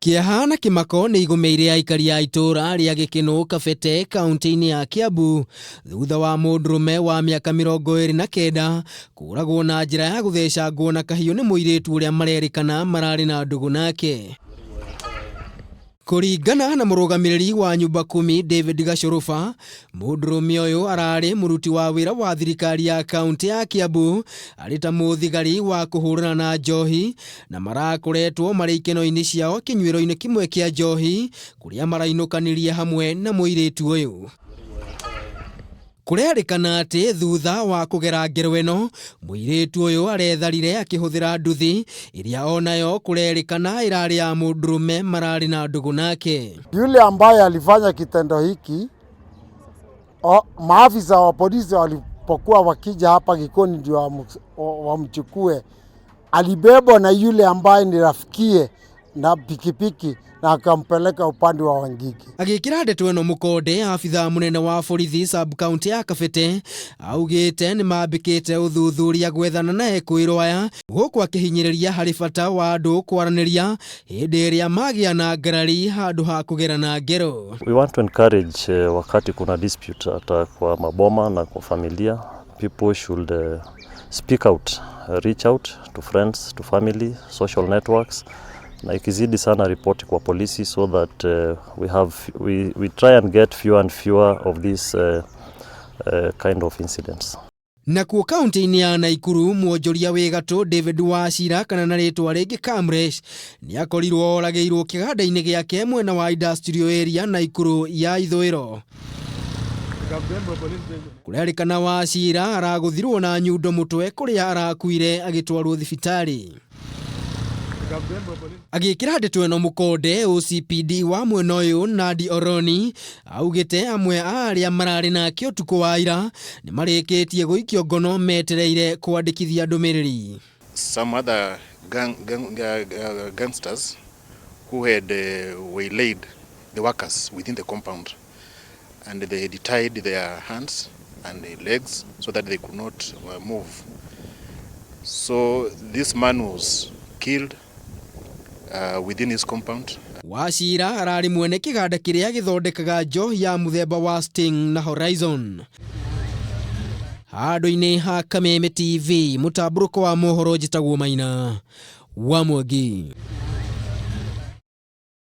Kieha na kimako ni rigumiire aikari a itura ria Gikuni Kabete kaunti-ini ya Kiambu thutha wa mundurume wa miaka 29 kuragwo na njira ya guthecwo na kahiu ni muiritu uria Kurerikana marari na ndugu nake. Kurigana na murugamiriri wa nyumba 10 David Wachira, mundurume uyu arari muruti wa wira wa thirikari ya kaunti ya Kiambu ari ta muthigari wa kuhurana na njohi na marakoretwo mari ikeno-ini ciao kinyuiro-ini kimwe kia njohi kuria marainukaniria hamwe na muiritu uyu. Kurerikana ati thutha wa kugera ngero ino muiritu uyu aretharire akihuthira nduthi iria onayo kurerikana irari ya mundurume marari na ndugu nake. Yule ambaye alifanya kitendo hiki, maafisa wa polisi walipokuwa wakija hapa Gikuni ndio wamchukue, alibebwa na yule ambaye ni rafikie na pikipiki na akampeleka upande wa Wangigi. Agikira ndeto ino mukonde, afitha munene wa borithi sub county ya Kabete augite ni mambikite uthuthuria gwethana na ekuirwaya guku akihinyiriria hari bata wa andu kwaraniria hindi iria magia na ngarari handu ha kugerana ngero. We want to encourage wakati kuna dispute hata kwa maboma na kwa familia, people should speak out, reach out to friends, to family, social networks. Na ikizidi sana ripoti kwa polisi so that we try and get fewer and fewer of these kind of incidents. Nakuo kaunti-ini ya Nakuru, mwonjoria wa gatu David Wachira kana na ritwa ringi Kamlesh ni akorirwo orageirwo kiganda-ini giake mwena wa industrial area Nakuru ya ithwiro. Kurerikana Wachira araguthirwo na nyundo mutwe kuria arakuire agitwarwo thibitari. Agikira ndeto ino mukonde, OCPD wa mwena uyu Nadi Oroni augite amwe aria marari na utuku wa ira ni marikitie guikio ngono metereire kwandikithia ndumiriri. Some other gangsters who had waylaid the workers within the compound, and they had tied their hands and their legs so that they could not move. So this man was killed within his compound. Wachira arari mwene kiganda kiria githondekaga njohi ya muthemba wa Sting na Horizon. Handu-ini ha Kameme TV, mutamburuko wa mohoro njitagwo Maina wa Mwangi.